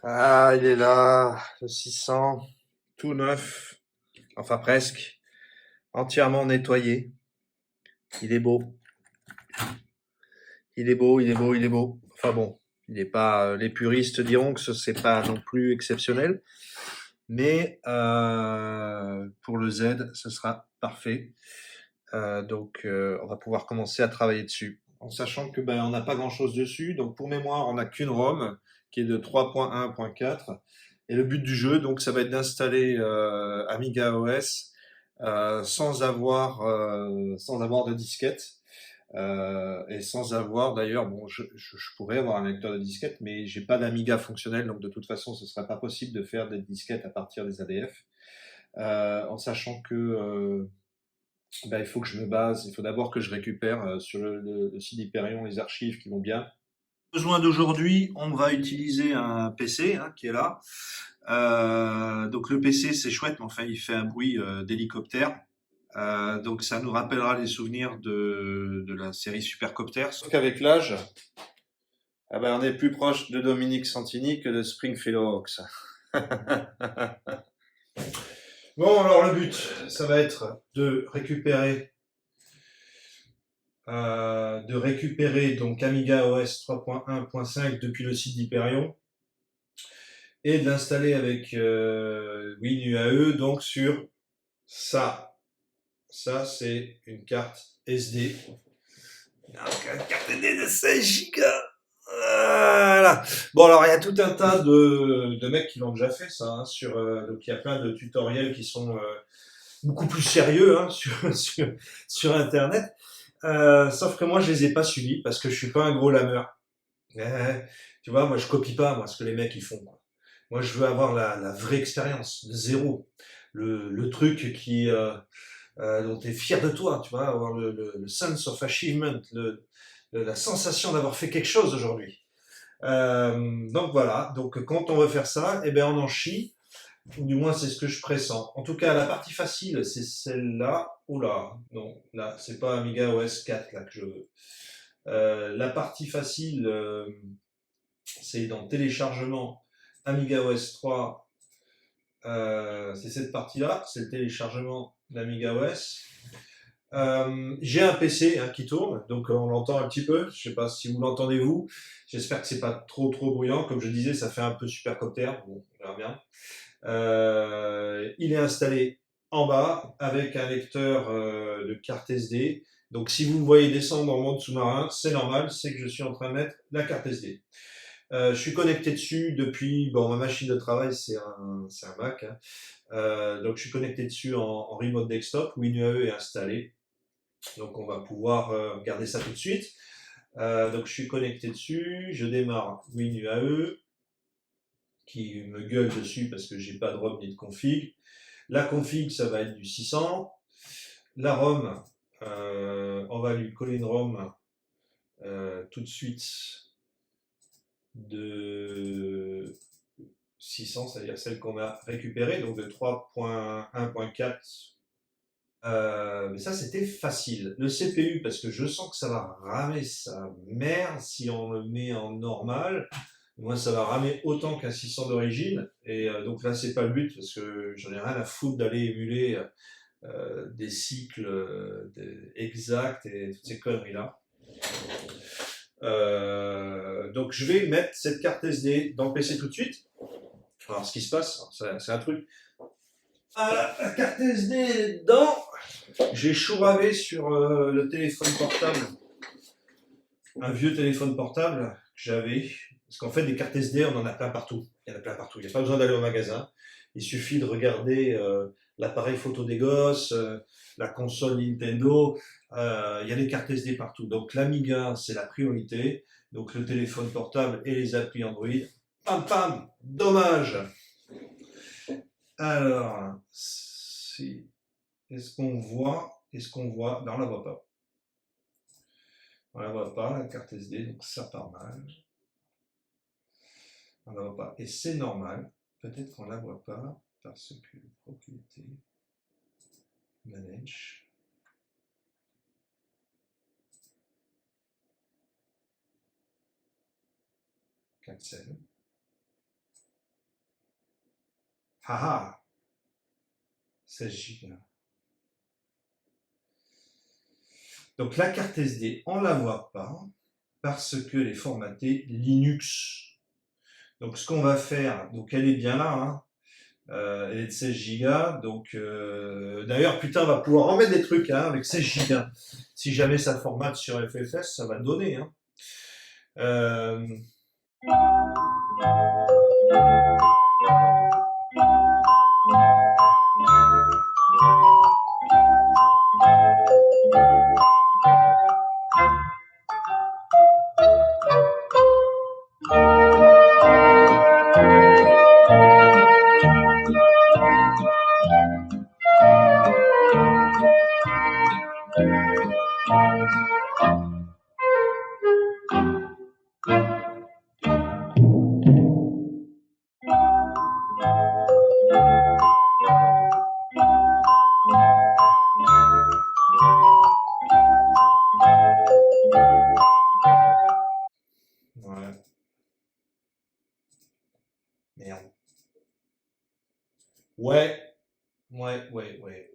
Ah, il est là, le 600, tout neuf, enfin presque, entièrement nettoyé. Il est beau, il est beau, il est beau, il est beau. Enfin bon, il n'est pas. Les puristes diront que ce c'est pas non plus exceptionnel, mais pour le Z, ce sera parfait. Donc, on va pouvoir commencer à travailler dessus, en sachant que on n'a pas grand-chose dessus. Donc, pour mémoire, on n'a qu'une ROM qui est de 3.1.4. Et le but du jeu, donc, ça va être d'installer Amiga OS sans avoir de disquette. Et sans avoir d'ailleurs, bon, je pourrais avoir un lecteur de disquette, mais j'ai pas d'Amiga fonctionnel, donc de toute façon, ce serait pas possible de faire des disquettes à partir des ADF. En sachant que il faut que je me base, il faut d'abord que je récupère sur le site d'Hyperion les archives qui vont bien. Besoin d'aujourd'hui, on va utiliser un PC qui est là. Donc le PC c'est chouette, mais enfin il fait un bruit d'hélicoptère. Donc ça nous rappellera les souvenirs de la série Supercopter. Sauf qu'avec l'âge, on est plus proche de Dominique Santini que de Springfield Hawks. Bon, alors le but, ça va être de récupérer donc Amiga OS 3.1.5 depuis le site d'Hyperion et de l'installer avec WinUAE donc sur ça. Ça, c'est une carte SD. Donc, une carte SD de 16 Go. Voilà. Bon, alors il y a tout un tas de mecs qui l'ont déjà fait ça. Donc il y a plein de tutoriels qui sont beaucoup plus sérieux sur Internet. Sauf que moi, je les ai pas suivis parce que je suis pas un gros lameur. Tu vois, moi, je copie pas moi ce que les mecs ils font, quoi. Moi, je veux avoir la vraie expérience, de zéro. Le truc dont tu es fier de toi, tu vois, avoir le sense of achievement, la sensation d'avoir fait quelque chose aujourd'hui. Donc voilà, donc quand on veut faire ça, eh ben on en chie, ou du moins c'est ce que je pressens. En tout cas, la partie facile, c'est celle-là. Oula, non, là, c'est pas Amiga OS 4 là que je veux. La partie facile, c'est dans téléchargement Amiga OS 3. C'est cette partie-là, c'est le téléchargement d'Amiga OS. J'ai un PC qui tourne, donc on l'entend un petit peu. Je sais pas si vous l'entendez vous. J'espère que c'est pas trop bruyant. Comme je disais, ça fait un peu supercopter. Bon, on verra bien. Il est installé en bas avec un lecteur de carte SD. Donc si vous me voyez descendre en mode sous-marin, c'est normal, c'est que je suis en train de mettre la carte SD. Je suis connecté dessus depuis, bon, ma machine de travail c'est un Mac, donc je suis connecté dessus en remote desktop. WinUAE est installé, donc on va pouvoir regarder ça tout de suite. Donc je suis connecté dessus, je démarre WinUAE qui me gueule dessus parce que j'ai pas de ROM ni de config. La config, ça va être du 600. La ROM, on va lui coller une ROM tout de suite de 600, c'est-à-dire celle qu'on a récupérée, donc de 3.1.4. Mais ça, c'était facile. Le CPU, parce que je sens que ça va ramer sa mère si on le met en normal. Moi, ça va ramer autant qu'un 600 d'origine. Et donc là, c'est pas le but, parce que j'en ai rien à foutre d'aller émuler des cycles exacts et toutes ces conneries-là. Donc je vais mettre cette carte SD dans le PC tout de suite. Alors ce qui se passe, c'est un truc. La carte SD est dedans. J'ai chouravé sur le téléphone portable, un vieux téléphone portable que j'avais. Parce qu'en fait, des cartes SD, on en a plein partout. Il y en a plein partout. Il n'y a pas besoin d'aller au magasin. Il suffit de regarder l'appareil photo des gosses, la console Nintendo. Il y a des cartes SD partout. Donc l'Amiga, c'est la priorité. Donc le téléphone portable et les applis Android. Pam pam, dommage. Alors, est-ce qu'on voit? Ben, on la voit pas. On la voit pas, la carte SD, donc ça part mal. On la voit pas. Et c'est normal. Peut-être qu'on la voit pas parce que propriété, manage, cancel. Haha, 16 Go. Donc la carte SD, on ne la voit pas parce qu'elle est formatée Linux. Donc ce qu'on va faire, donc elle est bien là, hein, elle est de 16 Go. Donc d'ailleurs, putain, on va pouvoir en mettre des trucs hein, avec 16 Go. Si jamais ça formate sur FFS, ça va donner. Hein. Euh, ouais, merde. Ouais, ouais.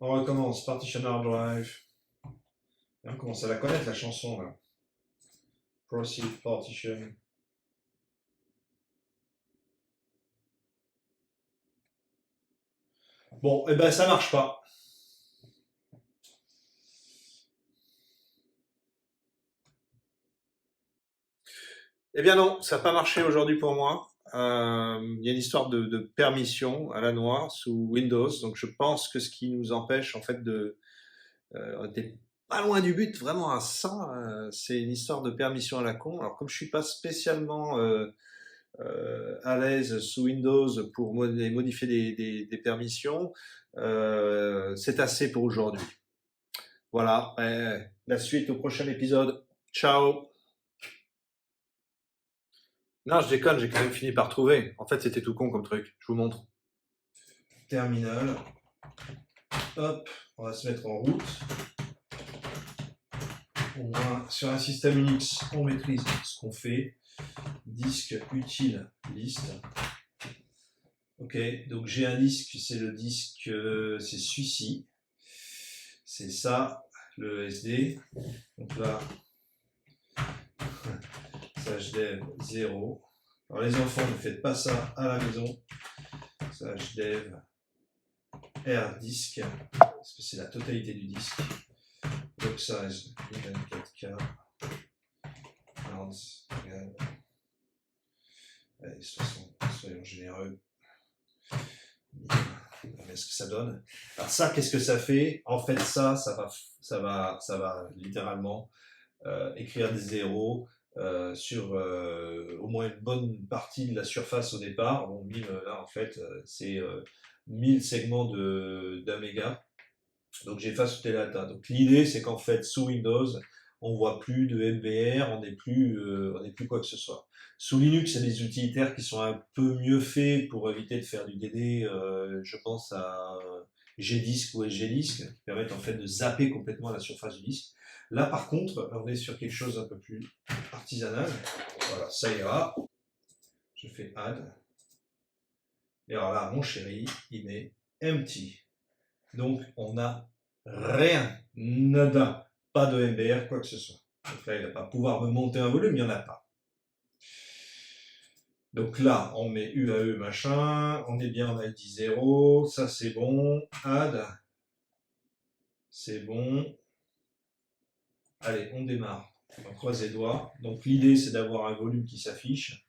On recommence. Partition hard drive. Et on commence à la connaître la chanson là. Proceed partition. Bon, et ben ça marche pas. Eh bien non, ça n'a pas marché aujourd'hui pour moi. Il y a une histoire de permission à la noire sous Windows, donc je pense que ce qui nous empêche en fait de, on était pas loin du but, vraiment à ça. C'est une histoire de permission à la con. Alors comme je suis pas spécialement à l'aise sous Windows pour modifier des permissions, c'est assez pour aujourd'hui. Voilà, la suite au prochain épisode. Ciao. Non, je déconne, j'ai quand même fini par trouver. En fait, c'était tout con comme truc. Je vous montre. Terminal. Hop, on va se mettre en route. Au moins, sur un système Unix, on maîtrise ce qu'on fait. Disque utile, liste. Ok, donc j'ai un disque, c'est le disque, c'est celui-ci. C'est ça, le SD. Donc là, dev 0. Alors les enfants, ne faites pas ça à la maison. Dev R disque, parce que c'est la totalité du disque. Block size 24K. Allez, 60, soyons généreux. Est-ce que ça donne? Alors ça, qu'est-ce que ça fait? En fait, ça va littéralement écrire des zéros sur au moins une bonne partie de la surface au départ. Bon, 1000 là en fait, c'est 1000 segments d'un méga. Donc j'efface toutes les datas. Donc l'idée c'est qu'en fait sous Windows, on voit plus de MBR, on n'est plus quoi que ce soit. Sous Linux, il y a des utilitaires qui sont un peu mieux faits pour éviter de faire du DD. Je pense à Gdisk ou SGDisk qui permettent en fait de zapper complètement la surface du disque. Là par contre, on est sur quelque chose un peu plus artisanal. Voilà, ça ira. Je fais add. Et alors là, mon chéri, il met empty. Donc on n'a rien, nada, pas de MBR, quoi que ce soit. Donc là, il ne va pas pouvoir me monter un volume, il n'y en a pas. Donc là, on met UAE machin, on est bien en ID 0, ça c'est bon, add, c'est bon. Allez, on démarre, on croise les doigts. Donc l'idée c'est d'avoir un volume qui s'affiche,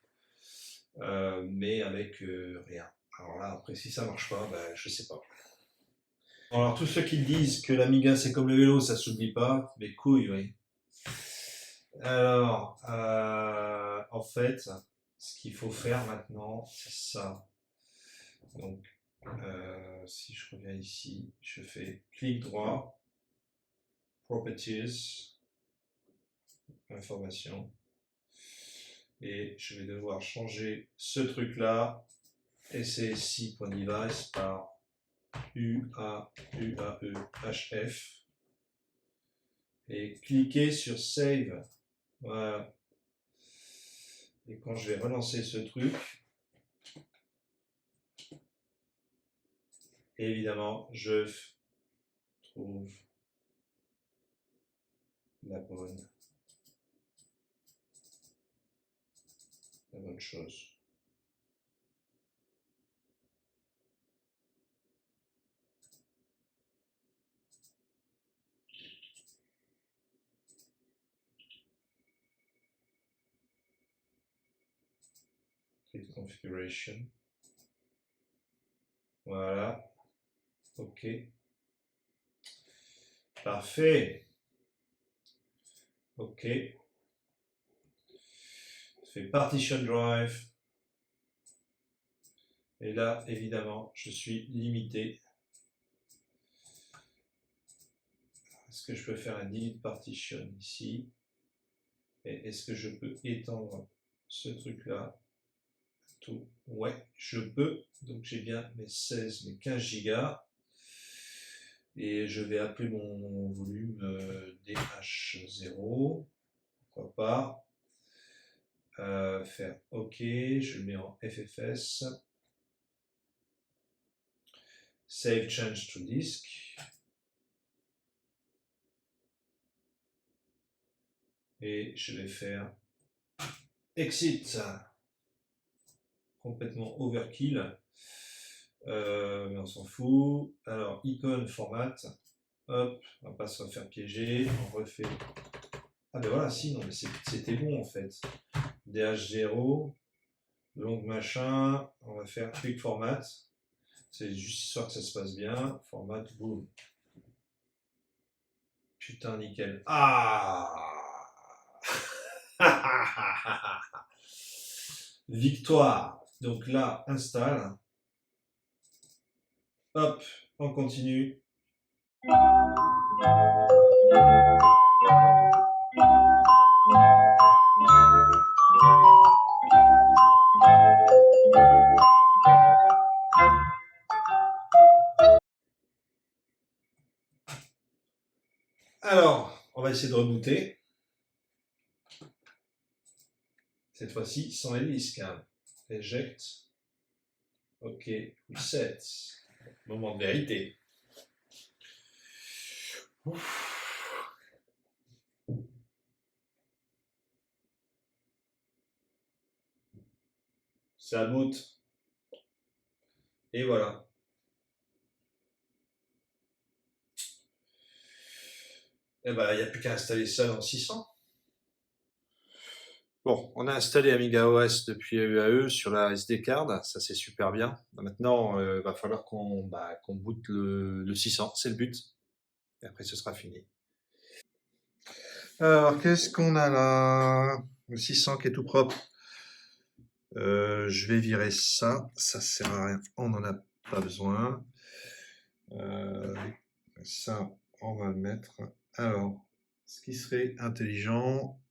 mais avec rien. Alors là, après si ça marche pas, ben, je sais pas. Alors tous ceux qui disent que l'Amiga c'est comme le vélo, ça s'oublie pas, mes couilles, oui. Alors, en fait, ce qu'il faut faire maintenant, c'est ça. Donc, si je reviens ici, je fais clic droit, Properties, Information, et je vais devoir changer ce truc-là SCSI.device par UAEHF et cliquez sur Save. Voilà. Et quand je vais relancer ce truc, évidemment, je trouve la bonne chose. Click configuration. Voilà. OK. Parfait. OK. Je fais partition drive. Et là, évidemment, je suis limité. Est-ce que je peux faire un delete partition ici? Et est-ce que je peux étendre ce truc-là? Tout. Ouais, je peux. Donc j'ai bien mes 16, mes 15 gigas. Et je vais appeler mon volume DH0. Pourquoi pas. Faire OK. Je le mets en FFS. Save change to disk. Et je vais faire exit. Complètement overkill. Mais on s'en fout. Alors, icône format. Hop, on va pas se refaire piéger. On refait. Ah ben voilà, si, non, mais c'était bon en fait. DH0, long machin. On va faire quick format. C'est juste histoire que ça se passe bien. Format, boom. Putain, nickel. Ah Victoire. Donc là, installe. Hop, on continue. Alors, on va essayer de rebooter. Cette fois-ci, sans les disques. Eject. OK, reset. Moment de vérité. Ouf. Ça boot. Et voilà. Et ben, il n'y a plus qu'à installer ça dans 600. Bon, on a installé AmigaOS depuis UAE sur la SD card, ça c'est super bien. Maintenant, il va falloir qu'on boot le 600, c'est le but. Et après, ce sera fini. Alors, qu'est-ce qu'on a là? Le 600 qui est tout propre. Je vais virer ça, ça sert à rien, on n'en a pas besoin. Ça, on va le mettre. Alors, ce qui serait intelligent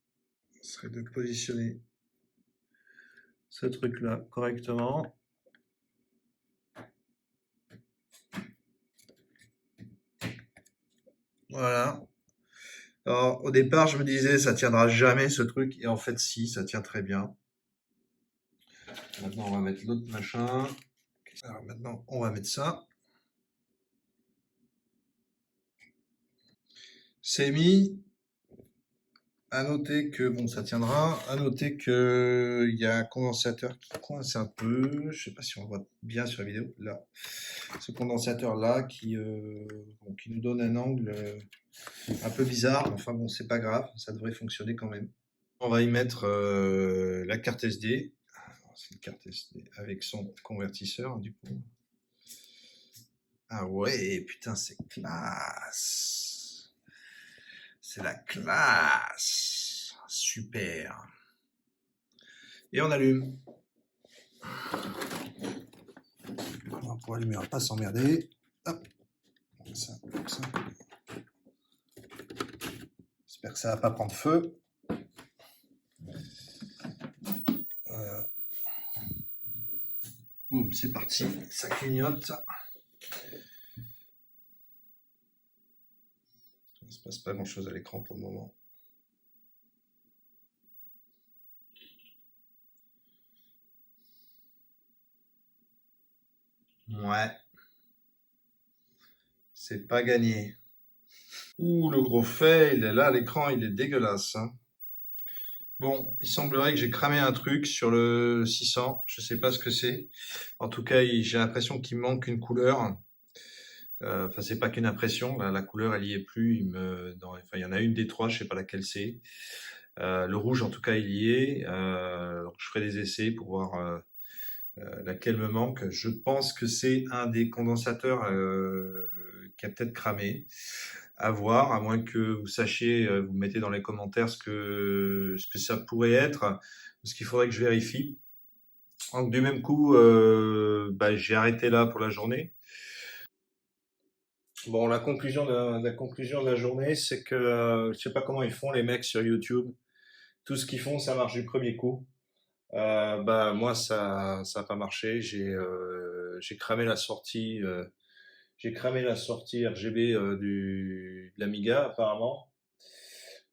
serait de positionner ce truc-là correctement. Voilà. Alors, au départ, je me disais, ça tiendra jamais ce truc, et en fait, si, ça tient très bien. Maintenant, on va mettre l'autre machin. Alors, maintenant, on va mettre ça. C'est mis. À noter que, bon, ça tiendra. À noter que il y a un condensateur qui coince un peu. Je sais pas si on voit bien sur la vidéo. Là. Ce condensateur-là qui nous donne un angle un peu bizarre. Enfin bon, c'est pas grave. Ça devrait fonctionner quand même. On va y mettre la carte SD. C'est une carte SD avec son convertisseur, du coup. Ah ouais, putain, c'est classe. C'est la classe. Super. Et on allume. Pour allumer, on va pas s'emmerder. Hop. Comme ça, comme ça. J'espère que ça va pas prendre feu. Voilà. Boum, c'est parti, ça clignote. Il ne se passe pas grand chose à l'écran pour le moment. Ouais, c'est pas gagné. Ouh, le gros fail, là, l'écran, il est dégueulasse, hein. Bon, il semblerait que j'ai cramé un truc sur le 600, je sais pas ce que c'est. En tout cas, j'ai l'impression qu'il manque une couleur. Enfin, c'est pas qu'une impression, la couleur, elle y est plus. Enfin, il y en a une des trois, je sais pas laquelle c'est. Le rouge, en tout cas, il y est. Donc, je ferai des essais pour voir laquelle me manque. Je pense que c'est un des condensateurs qui a peut-être cramé. À voir, à moins que vous sachiez, vous mettez dans les commentaires ce que ça pourrait être, ce qu'il faudrait que je vérifie. Donc, du même coup, bah, j'ai arrêté là pour la journée. Bon, la conclusion de la journée, c'est que je sais pas comment ils font les mecs sur YouTube. Tout ce qu'ils font, ça marche du premier coup. Bah moi, ça a pas marché. J'ai cramé la sortie. J'ai cramé la sortie RGB de l'Amiga apparemment.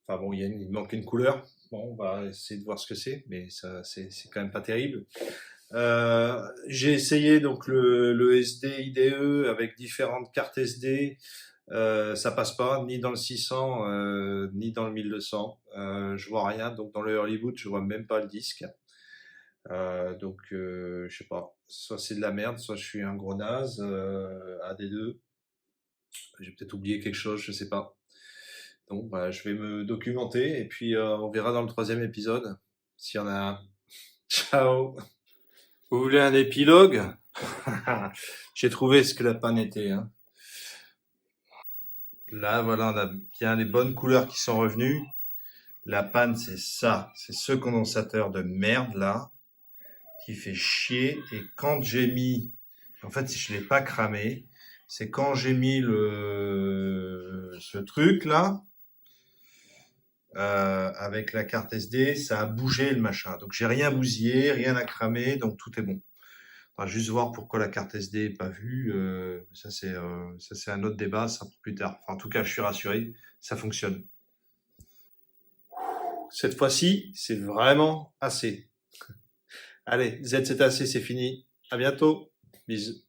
Enfin bon, il manque une couleur. Bon, on va essayer de voir ce que c'est, mais ça, c'est quand même pas terrible. J'ai essayé donc le SD IDE avec différentes cartes SD. Ça passe pas, ni dans le 600, ni dans le 1200. Je vois rien, donc dans le Early Boot, je vois même pas le disque. Je sais pas. Soit c'est de la merde, soit je suis un gros naze, un des deux. J'ai peut-être oublié quelque chose, je sais pas. Donc, bah, je vais me documenter et puis on verra dans le troisième épisode s'il y en a un. Ciao! Vous voulez un épilogue? J'ai trouvé ce que la panne était, hein. Là, voilà, on a bien les bonnes couleurs qui sont revenues. La panne, c'est ça. C'est ce condensateur de merde, là, qui fait chier. Et quand j'ai mis, en fait, si je l'ai pas cramé, c'est quand j'ai mis ce truc, là, avec la carte SD, ça a bougé le machin. Donc, j'ai rien bousillé, rien à cramer, donc tout est bon. On va juste voir pourquoi la carte SD est pas vue. Ça, c'est un autre débat, ça pour plus tard. Enfin, en tout cas, je suis rassuré, ça fonctionne. Cette fois-ci, c'est vraiment assez. Allez, Z, c'est assez, c'est fini. À bientôt. Bisous.